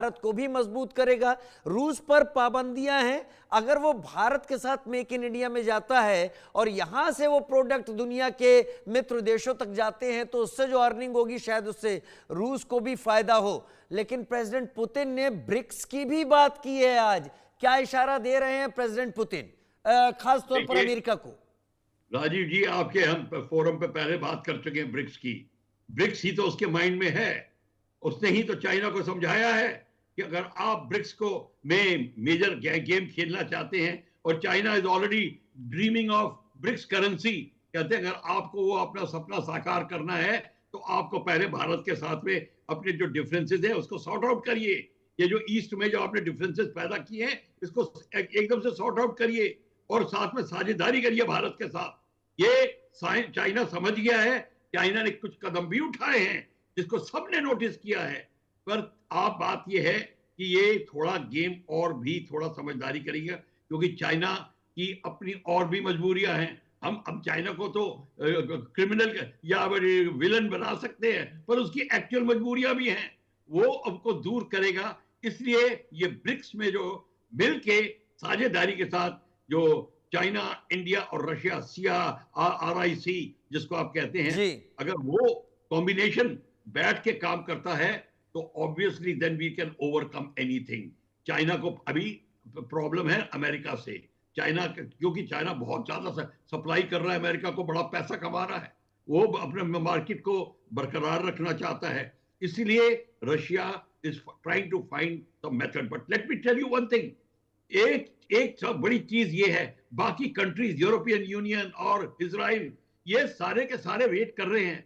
भारत को भी मजबूत करेगा। रूस पर पाबंदियां हैं, अगर वो भारत के साथ मेक इन इंडिया में जाता है और यहां से वो प्रोडक्ट दुनिया के मित्र देशों तक जाते हैं तो उससे जो अर्निंग होगी शायद उससे रूस को भी फायदा हो। लेकिन प्रेसिडेंट पुतिन ने ब्रिक्स की भी बात की है आज। क्या इशारा दे रहे हैं प्रेसिडेंट पुतिन खास तौर पर अमेरिका को? राजीव जी, आपके हम फोरम पे पहले बात कर चुके हैं ब्रिक्स की। ब्रिक्स ही तो उसके माइंड में है। उसने ही तो चाइना को समझाया है कि अगर आप ब्रिक्स को में मेजर गेम खेलना चाहते हैं, और China is already dreaming of BRICS currency, कहते हैं अगर आपको वो अपना सपना साकार करना है तो आपको पहले भारत के साथ में अपने जो डिफरेंसेस है उसको सॉर्ट आउट करिए। ये जो ईस्ट में जो आपने डिफरेंसेस पैदा किए हैं इसको एकदम से सॉर्ट आउट करिए और साथ में साझेदारी करिए भारत के साथ। ये चाइना समझ गया है। चाइना ने कुछ कदम भी उठाए हैं जिसको सबने नोटिस किया है। पर आप बात ये है कि ये थोड़ा गेम और भी थोड़ा समझदारी करेगा, क्योंकि चाइना की अपनी और भी मजबूरियां हैं। हम अब चाइना को तो क्रिमिनल या विलन बना सकते हैं, पर उसकी एक्चुअल मजबूरियां भी हैं, वो आपको दूर करेगा। इसलिए ये ब्रिक्स में जो मिल के साझेदारी के साथ जो चाइना, इंडिया और रशिया, RIC जिसको आप कहते हैं, अगर वो कॉम्बिनेशन बैठ के काम करता है तो obviously then we can overcome anything. China को अभी प्रॉब्लम है अमेरिका से, चाइना क्योंकि चाइना बहुत ज्यादा सप्लाई कर रहा है, अमेरिका को बड़ा पैसा कमा रहा है, वो अपने मार्केट को बरकरार रखना चाहता है। इसलिए Russia is trying to find the method. But let me tell you one thing, एक सब बड़ी चीज ये है, बाकी कंट्रीज, यूरोपियन यूनियन और इजराइल, ये सारे के सारे वेट कर रहे हैं।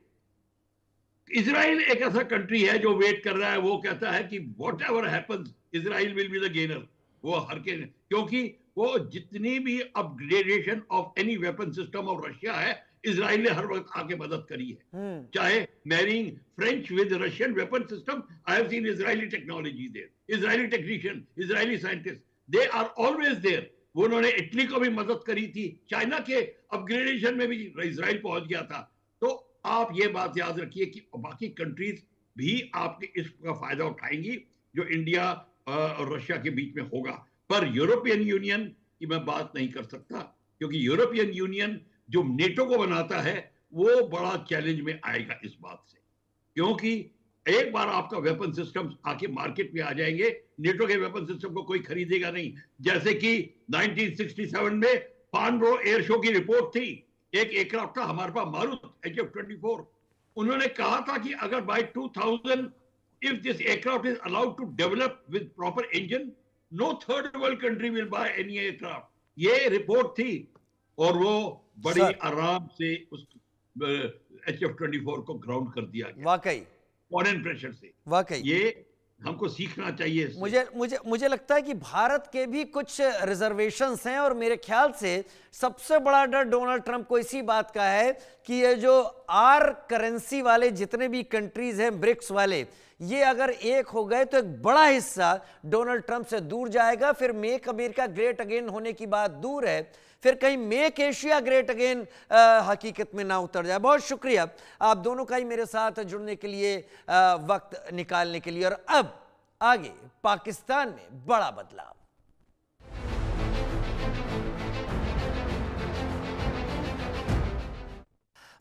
इजराइल एक ऐसा कंट्री है जो वेट कर रहा है, वो कहता है कि whatever happens Israel will be the gainer. वो हर के, क्योंकि वो जितनी भी upgradation of any weapon system of Russia है, इजराइल ने हर वक्त आके मदद करी है। चाहे marrying French with Russian weapon system, I have seen Israeli technology there, Israeli technician, Israeli scientist, they are always there. वो उन्होंने इटली को भी मदद करी थी, चाइना के अपग्रेडेशन में भी इजराइल पहुंच गया था। तो आप ये बात याद रखिए कि बाकी कंट्रीज भी आपके इसका फायदा उठाएंगी जो इंडिया और रशिया के बीच में होगा। पर यूरोपियन यूनियन की मैं बात नहीं कर सकता, क्योंकि यूरोपियन यूनियन जो नेटो को बनाता है वो बड़ा चैलेंज में आएगा इस बात से, क्योंकि एक बार आपका वेपन सिस्टम आके मार्केट में आ जाएंगे, नेटो के वेपन सिस्टम को कोई खरीदेगा नहीं। जैसे कि 1967 में पानब्रो एयर शो की रिपोर्ट थी, एक एयरक्राफ्ट था हमारे पास मारुत HF-24, उन्होंने कहा था कि अगर by 2000 if this aircraft is allowed to develop with proper engine, no third world country will buy any aircraft. ये रिपोर्ट थी और वो बड़ी आराम से उस HF-24 को ग्राउंड कर दिया गया, वाकई फॉरेन प्रेशर से। वाकई ये हमको सीखना चाहिए। मुझे लगता है कि भारत के भी कुछ रिजर्वेशंस हैं, और मेरे ख्याल से सबसे बड़ा डर डोनाल्ड ट्रंप को इसी बात का है कि ये जो आर करेंसी वाले जितने भी कंट्रीज हैं ब्रिक्स वाले, ये अगर एक हो गए तो एक बड़ा हिस्सा डोनाल्ड ट्रंप से दूर जाएगा। फिर मेक अमेरिका ग्रेट अगेन होने की बात दूर है, फिर कहीं मेक एशिया ग्रेट अगेन हकीकत में ना उतर जाए। बहुत शुक्रिया आप दोनों का ही मेरे साथ जुड़ने के लिए, वक्त निकालने के लिए। और अब आगे पाकिस्तान में बड़ा बदलाव।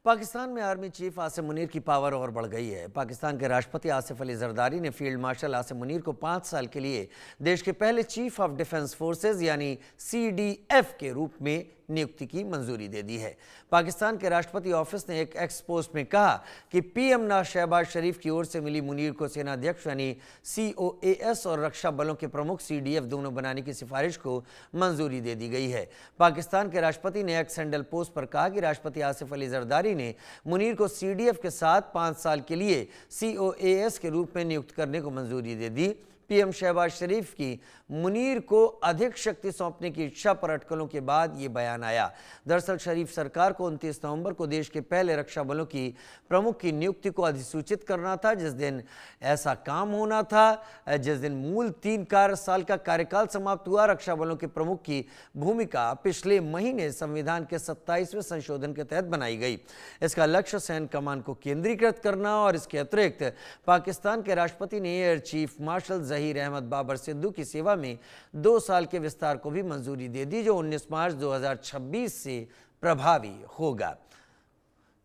पाकिस्तान में आर्मी चीफ आसिम मुनीर की पावर और बढ़ गई है। पाकिस्तान के राष्ट्रपति आसिफ अली जरदारी ने फील्ड मार्शल आसिम मुनीर को 5 साल के लिए देश के पहले चीफ ऑफ डिफेंस फोर्सेज यानी CDF के रूप में नियुक्ति की मंजूरी दे दी है। पाकिस्तान के राष्ट्रपति ऑफिस ने एक एक्स पोस्ट में कहा कि PM नवाज शहबाज शरीफ की ओर से मिली मुनीर को सेनाध्यक्ष यानी COAS और रक्षा बलों के प्रमुख CDF दोनों बनाने की सिफारिश को मंजूरी दे दी गई है। पाकिस्तान के राष्ट्रपति ने एक्स हैंडल पोस्ट पर कहा कि राष्ट्रपति आसिफ अली जरदारी ने मुनीर को CDF के साथ 5 साल के लिए COAS के रूप में नियुक्त करने को मंजूरी दे दी। PM शहबाज शरीफ की मुनीर को अधिक शक्ति सौंपने की इच्छा पर अटकलों के बाद ये बयान आया। दरअसल शरीफ सरकार को 29 नवंबर को देश के पहले रक्षा बलों की प्रमुख की नियुक्ति को अधिसूचित करना था, जिस दिन ऐसा काम होना था, जिस दिन मूल 3 साल का कार्यकाल समाप्त हुआ। रक्षा बलों के प्रमुख की भूमिका पिछले महीने संविधान के 27वें संशोधन के तहत बनाई गई। इसका लक्ष्य सैन्य कमान को केंद्रीकृत करना और इसके अतिरिक्त पाकिस्तान के राष्ट्रपति ने air chief marshal Zaheer Ahmed Babar Sidhu की सेवा में 2 साल के विस्तार को भी मंजूरी दे दी, जो 19 मार्च 2026 से प्रभावी होगा।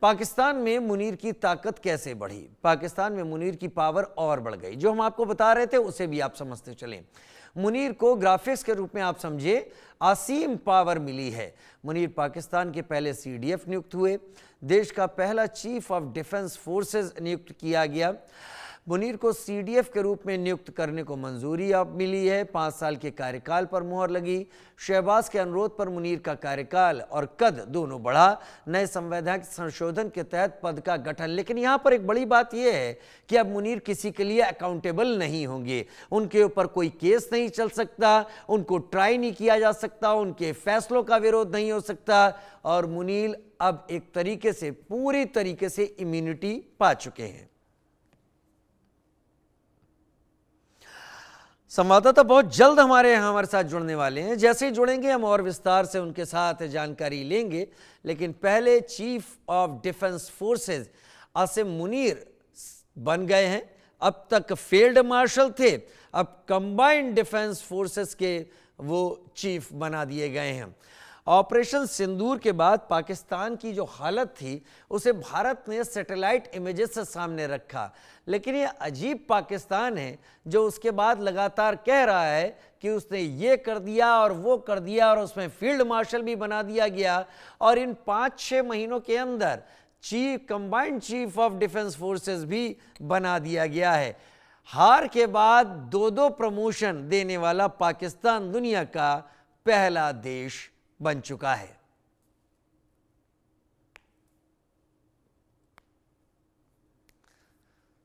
पाकिस्तान में मुनीर की ताकत कैसे बढ़ी? पाकिस्तान में मुनीर की पावर और बढ़ गई। जो हम आपको बता रहे थे उसे भी आप समझते चलें। मुनीर को ग्राफिक्स के रूप में आप समझे असीम पावर मिली है। मुनीर पाकिस्तान के पहले CDF नियुक्त हुए, देश का पहला चीफ ऑफ डिफेंस फोर्सेस नियुक्त किया गया। मुनीर को CDF के रूप में नियुक्त करने को मंजूरी अब मिली है। 5 साल के कार्यकाल पर मुहर लगी। शहबाज के अनुरोध पर मुनीर का कार्यकाल और कद दोनों बढ़ा। नए संवैधानिक संशोधन के तहत पद का गठन। लेकिन यहाँ पर एक बड़ी बात यह है कि अब मुनीर किसी के लिए अकाउंटेबल नहीं होंगे। उनके ऊपर कोई केस नहीं चल सकता, उनको ट्राई नहीं किया जा सकता, उनके फैसलों का विरोध नहीं हो सकता। और मुनीर अब एक तरीके से पूरी तरीके से इम्यूनिटी पा चुके हैं। संवाददाता बहुत जल्द हमारे साथ जुड़ने वाले हैं। जैसे ही जुड़ेंगे हम और विस्तार से उनके साथ जानकारी लेंगे। लेकिन पहले chief of defence forces Asim Munir बन गए हैं। अब तक फील्ड मार्शल थे, अब कंबाइंड डिफेंस फोर्सेस के वो चीफ बना दिए गए हैं। ऑपरेशन सिंदूर के बाद पाकिस्तान की जो हालत थी उसे भारत ने सैटेलाइट इमेजेस से सामने रखा। लेकिन ये अजीब पाकिस्तान है जो उसके बाद लगातार कह रहा है कि उसने ये कर दिया और वो कर दिया और उसमें फील्ड मार्शल भी बना दिया गया। और इन 5-6 महीनों के अंदर combined chief of defence forces भी बना दिया गया है। हार के बाद 2-2 प्रमोशन देने वाला पाकिस्तान दुनिया का पहला देश बन चुका है।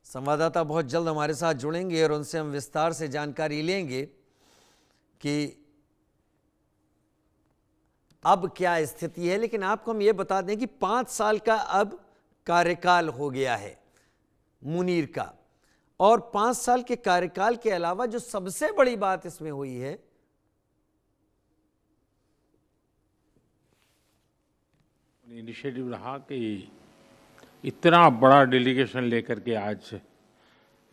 संवाददाता बहुत जल्द हमारे साथ जुड़ेंगे और उनसे हम विस्तार से जानकारी लेंगे कि अब क्या स्थिति है। लेकिन आपको हम ये बता दें कि 5 साल का अब कार्यकाल हो गया है मुनीर का। और 5 साल के कार्यकाल के अलावा जो सबसे बड़ी बात इसमें हुई है, इनिशिएटिव रहा कि इतना बड़ा डेलीगेशन लेकर के आज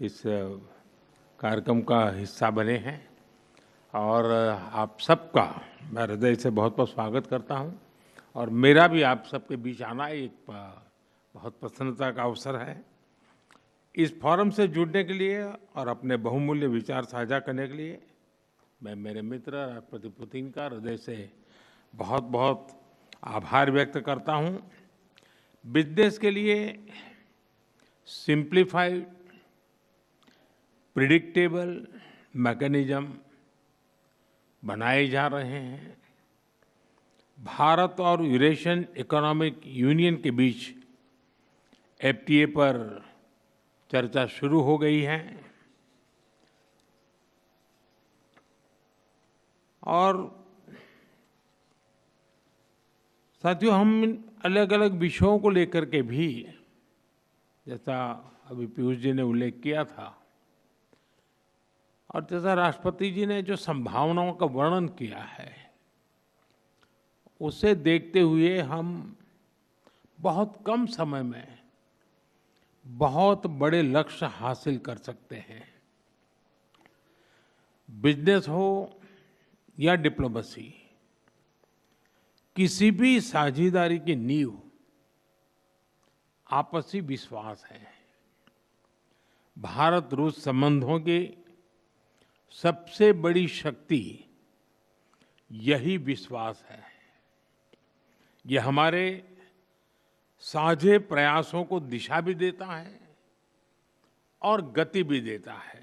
इस कार्यक्रम का हिस्सा बने हैं। और आप सबका मैं हृदय से बहुत बहुत स्वागत करता हूं। और मेरा भी आप सबके बीच आना एक बहुत प्रसन्नता का अवसर है। इस फोरम से जुड़ने के लिए और अपने बहुमूल्य विचार साझा करने के लिए मैं मेरे मित्र राष्ट्रपति पुतिन का हृदय से बहुत बहुत आभार व्यक्त करता हूं। बिजनेस के लिए सिंप्लीफाइड प्रिडिक्टेबल मैकेनिज्म बनाए जा रहे हैं। भारत और यूरेशियन इकोनॉमिक यूनियन के बीच FTA पर चर्चा शुरू हो गई है। और साथियों, हम अलग अलग विषयों को लेकर के भी, जैसा अभी पीयूष जी ने उल्लेख किया था और जैसा राष्ट्रपति जी ने जो संभावनाओं का वर्णन किया है, उसे देखते हुए हम बहुत कम समय में बहुत बड़े लक्ष्य हासिल कर सकते हैं। बिजनेस हो या डिप्लोमेसी, किसी भी साझेदारी की नींव आपसी विश्वास है। भारत रूस संबंधों की सबसे बड़ी शक्ति यही विश्वास है। यह हमारे साझे प्रयासों को दिशा भी देता है और गति भी देता है।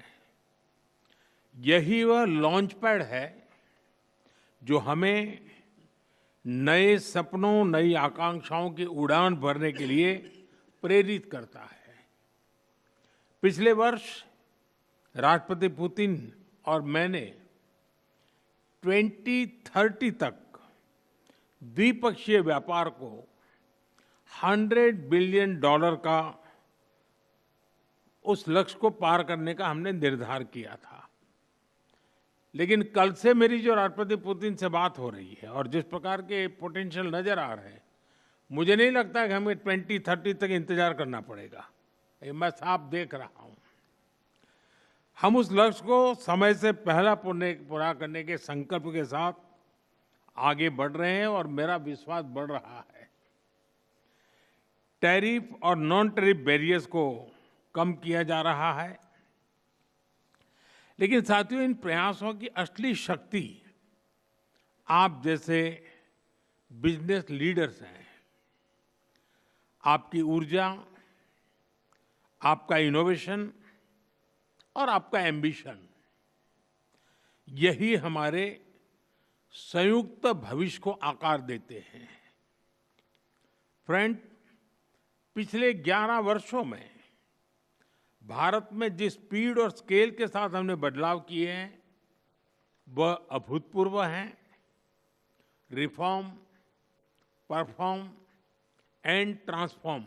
यही वह लॉन्च पैड है जो हमें नए सपनों, नई आकांक्षाओं की उड़ान भरने के लिए प्रेरित करता है। पिछले वर्ष राष्ट्रपति पुतिन और मैंने 2030 तक द्विपक्षीय व्यापार को $100 बिलियन का उस लक्ष्य को पार करने का हमने निर्धार किया था। लेकिन कल से मेरी जो राष्ट्रपति पुतिन से बात हो रही है और जिस प्रकार के पोटेंशियल नजर आ रहे हैं, मुझे नहीं लगता कि हमें 2030 तक इंतजार करना पड़ेगा। ये मैं साफ देख रहा हूं। हम उस लक्ष्य को समय से पहला पूरा करने के संकल्प के साथ आगे बढ़ रहे हैं और मेरा विश्वास बढ़ रहा है। टैरिफ और नॉन टैरिफ बैरियर्स को कम किया जा रहा है, लेकिन साथियों, इन प्रयासों की असली शक्ति आप जैसे बिजनेस लीडर्स हैं। आपकी ऊर्जा, आपका इनोवेशन और आपका एम्बिशन, यही हमारे संयुक्त भविष्य को आकार देते हैं। फ्रेंड, पिछले 11 वर्षों में भारत में जिस स्पीड और स्केल के साथ हमने बदलाव किए हैं वह अभूतपूर्व हैं। रिफॉर्म, परफॉर्म एंड ट्रांसफॉर्म,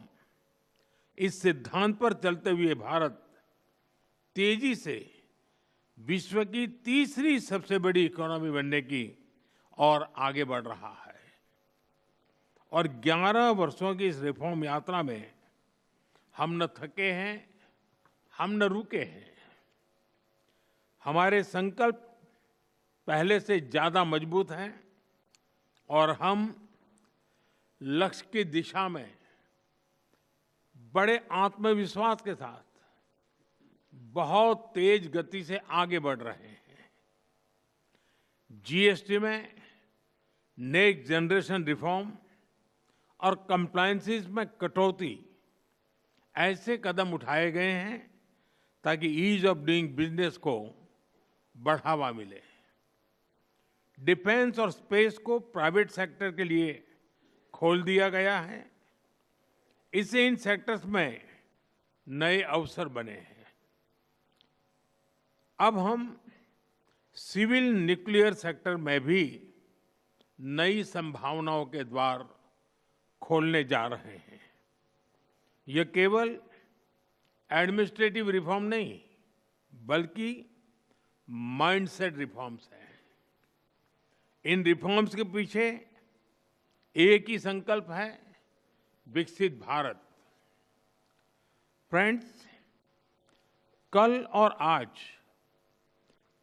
इस सिद्धांत पर चलते हुए भारत तेजी से विश्व की तीसरी सबसे बड़ी इकोनॉमी बनने की और आगे बढ़ रहा है। और 11 वर्षों की इस रिफॉर्म यात्रा में हम न थके हैं, हम न रुके हैं। हमारे संकल्प पहले से ज्यादा मजबूत हैं और हम लक्ष्य की दिशा में बड़े आत्मविश्वास के साथ बहुत तेज गति से आगे बढ़ रहे हैं। जीएसटी में नेक्स्ट जनरेशन रिफॉर्म और कंप्लायंसेस में कटौती, ऐसे कदम उठाए गए हैं ताकि ईज ऑफ डूइंग बिजनेस को बढ़ावा मिले। डिफेंस और स्पेस को प्राइवेट सेक्टर के लिए खोल दिया गया है। इससे इन सेक्टर्स में नए अवसर बने हैं। अब हम सिविल न्यूक्लियर सेक्टर में भी नई संभावनाओं के द्वार खोलने जा रहे हैं। यह केवल एडमिनिस्ट्रेटिव रिफॉर्म नहीं, बल्कि माइंडसेट रिफॉर्म्स हैं। इन रिफॉर्म्स के पीछे एक ही संकल्प है, विकसित भारत। फ्रेंड्स, कल और आज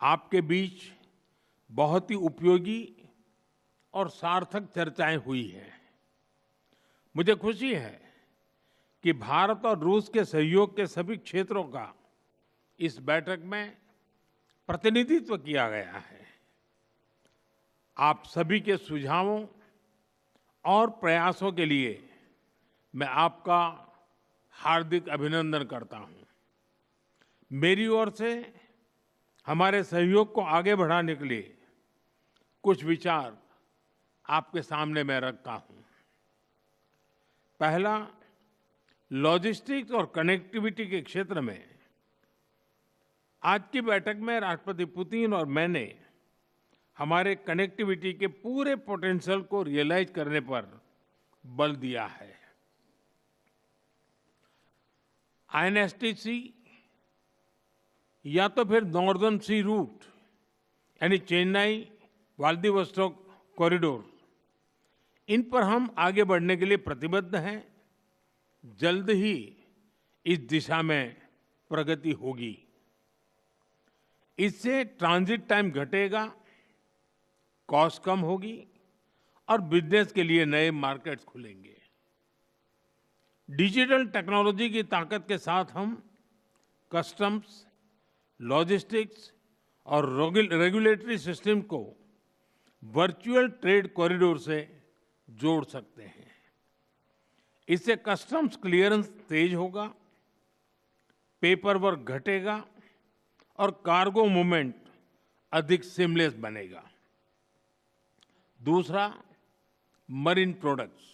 आपके बीच बहुत ही उपयोगी और सार्थक चर्चाएं हुई हैं। मुझे खुशी है कि भारत और रूस के सहयोग के सभी क्षेत्रों का इस बैठक में प्रतिनिधित्व किया गया है। आप सभी के सुझावों और प्रयासों के लिए मैं आपका हार्दिक अभिनंदन करता हूं। मेरी ओर से हमारे सहयोग को आगे बढ़ाने के लिए कुछ विचार आपके सामने मैं रखता हूं। पहला, लॉजिस्टिक्स और कनेक्टिविटी के क्षेत्र में आज की बैठक में राष्ट्रपति पुतिन और मैंने हमारे कनेक्टिविटी के पूरे पोटेंशियल को रियलाइज करने पर बल दिया है। आईएनएसटीसी या तो फिर नॉर्दर्न सी रूट यानी चेन्नई व्लादिवोस्टोक कॉरिडोर, इन पर हम आगे बढ़ने के लिए प्रतिबद्ध हैं। जल्द ही इस दिशा में प्रगति होगी। इससे ट्रांजिट टाइम घटेगा, कॉस्ट कम होगी और बिजनेस के लिए नए मार्केट्स खुलेंगे। डिजिटल टेक्नोलॉजी की ताकत के साथ हम कस्टम्स, लॉजिस्टिक्स और रेगुलेटरी सिस्टम को वर्चुअल ट्रेड कॉरिडोर से जोड़ सकते हैं। इससे कस्टम्स क्लियरेंस तेज होगा, पेपर वर्क घटेगा और कार्गो मूवमेंट अधिक सीमलेस बनेगा। दूसरा, मरीन प्रोडक्ट्स।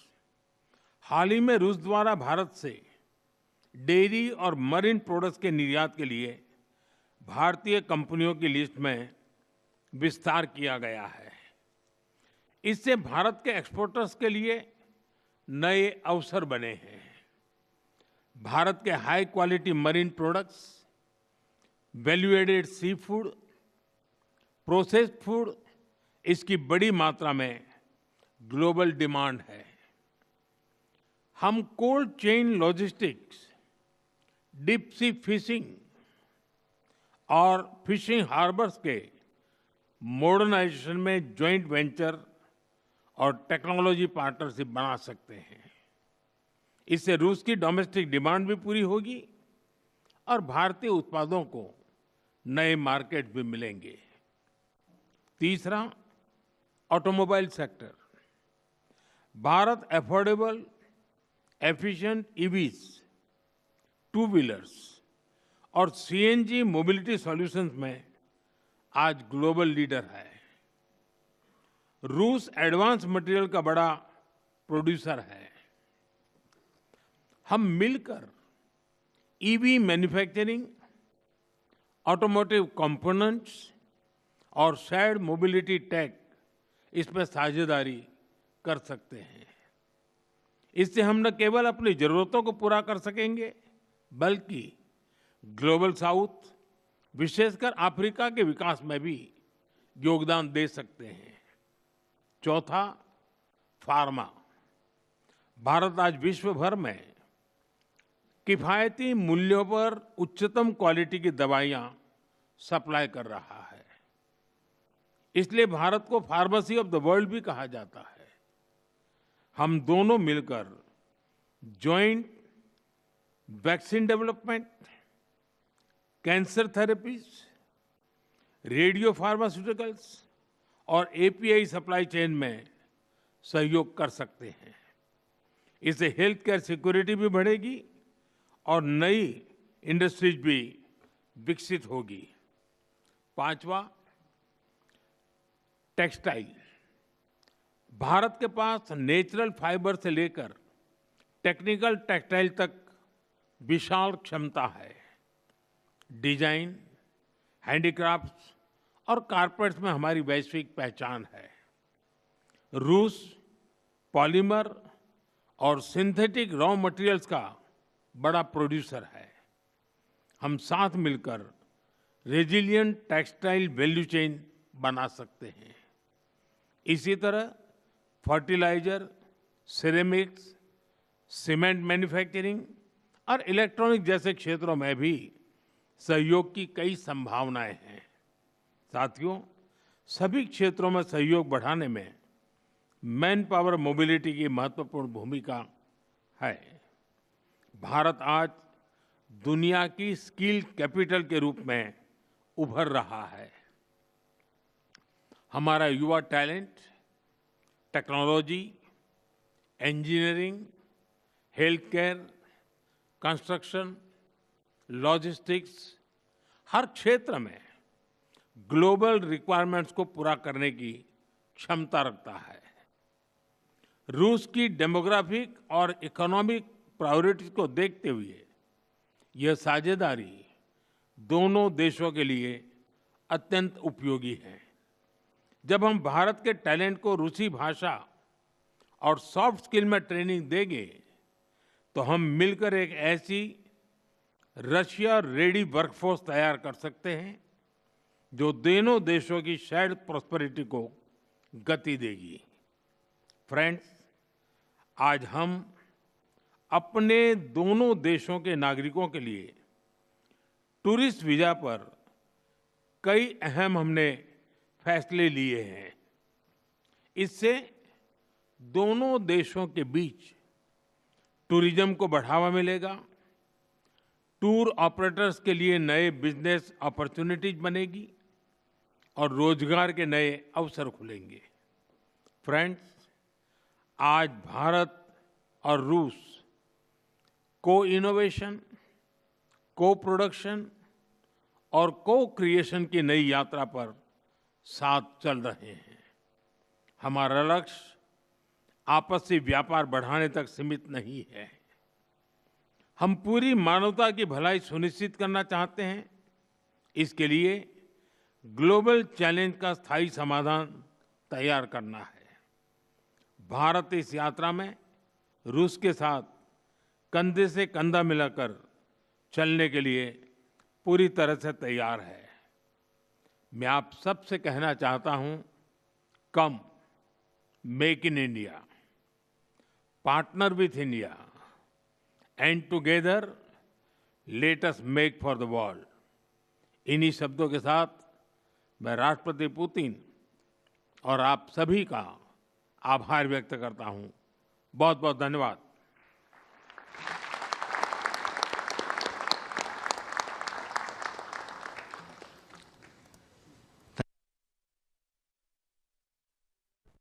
हाल ही में रूस द्वारा भारत से डेयरी और मरीन प्रोडक्ट्स के निर्यात के लिए भारतीय कंपनियों की लिस्ट में विस्तार किया गया है। इससे भारत के एक्सपोर्टर्स के लिए नए अवसर बने हैं। भारत के high quality marine products, value added seafood, processed food, इसकी बड़ी मात्रा में ग्लोबल डिमांड है। हम cold chain logistics, deep sea fishing और फिशिंग हार्बर्स के मॉडर्नाइजेशन में जॉइंट वेंचर और टेक्नोलॉजी पार्टनरशिप बना सकते हैं। इससे रूस की डोमेस्टिक डिमांड भी पूरी होगी और भारतीय उत्पादों को नए मार्केट भी मिलेंगे। तीसरा, automobile sector. Bharat affordable, efficient EVs, two wheelers और सीएनजी मोबिलिटी सॉल्यूशंस में आज ग्लोबल लीडर है। रूस एडवांस मटेरियल का बड़ा प्रोड्यूसर है। हम मिलकर ईवी मैन्युफैक्चरिंग, ऑटोमोटिव कंपोनेंट्स और शेयर्ड मोबिलिटी टेक इसमें साझेदारी कर सकते हैं। इससे हम न केवल अपनी जरूरतों को पूरा कर सकेंगे, बल्कि ग्लोबल साउथ, विशेषकर अफ्रीका के विकास में भी योगदान दे सकते हैं। चौथा, फार्मा। भारत आज विश्व भर में किफायती मूल्यों पर उच्चतम क्वालिटी की दवाइयां सप्लाई कर रहा है। इसलिए भारत को फार्मेसी ऑफ द वर्ल्ड भी कहा जाता है। हम दोनों मिलकर joint vaccine development, cancer therapies, radio pharmaceuticals और एपीआई सप्लाई चेन में सहयोग कर सकते हैं। इससे हेल्थ केयर सिक्योरिटी भी बढ़ेगी और नई इंडस्ट्रीज भी विकसित होगी। पांचवा, टेक्सटाइल। भारत के पास नेचुरल फाइबर से लेकर टेक्निकल टेक्सटाइल तक विशाल क्षमता है। डिजाइन, हैंडीक्राफ्ट्स और कारपेट्स में हमारी वैश्विक पहचान है। रूस पॉलीमर और सिंथेटिक रॉ मटेरियल्स का बड़ा प्रोड्यूसर है। हम साथ मिलकर रेजिलिएंट टेक्सटाइल वैल्यू चेन बना सकते हैं। इसी तरह फर्टिलाइजर, सिरेमिक्स, सीमेंट मैन्युफैक्चरिंग और इलेक्ट्रॉनिक जैसे क्षेत्रों में भी सहयोग की कई संभावनाएं हैं। साथियों, सभी क्षेत्रों में सहयोग बढ़ाने में मैन पावर मोबिलिटी की महत्वपूर्ण भूमिका है। भारत आज दुनिया की स्किल कैपिटल के रूप में उभर रहा है। हमारा युवा talent technology, engineering, health care, construction, logistics, हर क्षेत्र में ग्लोबल रिक्वायरमेंट्स को पूरा करने की क्षमता रखता है। रूस की डेमोग्राफिक और इकोनॉमिक प्रायोरिटीज को देखते हुए यह साझेदारी दोनों देशों के लिए अत्यंत उपयोगी है। जब हम भारत के टैलेंट को रूसी भाषा और सॉफ्ट स्किल में ट्रेनिंग देंगे, तो हम मिलकर एक ऐसी रशिया रेडी वर्कफोर्स तैयार कर सकते हैं जो दोनों देशों की शेयर्ड प्रॉस्पेरिटी को गति देगी। फ्रेंड्स, आज हम अपने दोनों देशों के नागरिकों के लिए टूरिस्ट वीजा पर कई अहम हमने फैसले लिए हैं। इससे दोनों देशों के बीच टूरिज्म को बढ़ावा मिलेगा, टूर ऑपरेटर्स के लिए नए बिजनेस अपॉर्चुनिटीज बनेगी और रोजगार के नए अवसर खुलेंगे। फ्रेंड्स, आज भारत और रूस को इनोवेशन, को प्रोडक्शन और को क्रिएशन की नई यात्रा पर साथ चल रहे हैं। हमारा लक्ष्य आपसी व्यापार बढ़ाने तक सीमित नहीं है। हम पूरी मानवता की भलाई सुनिश्चित करना चाहते हैं। इसके लिए ग्लोबल चैलेंज का स्थायी समाधान तैयार करना है। भारत इस यात्रा में रूस के साथ कंधे से कंधा मिलाकर चलने के लिए पूरी तरह से तैयार है। मैं आप सबसे कहना चाहता हूं, कम make in India, partner with India and together let us make for the world. इन्हीं शब्दों के साथ मैं राष्ट्रपति पुतिन और आप सभी का आभार व्यक्त करता हूं। बहुत बहुत धन्यवाद।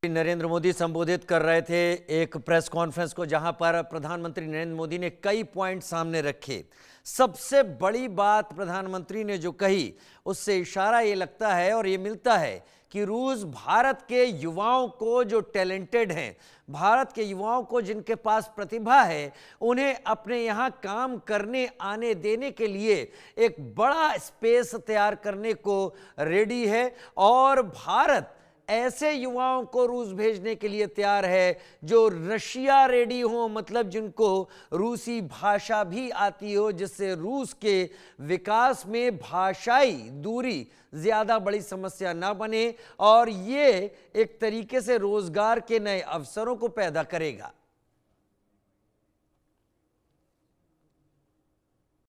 नरेंद्र मोदी संबोधित कर रहे थे एक प्रेस कॉन्फ्रेंस को, जहां पर प्रधानमंत्री नरेंद्र मोदी ने कई पॉइंट सामने रखे। सबसे बड़ी बात प्रधानमंत्री ने जो कही, उससे इशारा ये लगता है और ये मिलता है कि रूस भारत के युवाओं को, जो टैलेंटेड हैं, भारत के युवाओं को जिनके पास प्रतिभा है, उन्हें अपने यहाँ काम करने आने देने के लिए एक बड़ा स्पेस तैयार करने को रेडी है। और भारत ऐसे युवाओं को रूस भेजने के लिए तैयार है जो रशिया रेडी हो, मतलब जिनको रूसी भाषा भी आती हो, जिससे रूस के विकास में भाषाई दूरी ज्यादा बड़ी समस्या ना बने और ये एक तरीके से रोजगार के नए अवसरों को पैदा करेगा।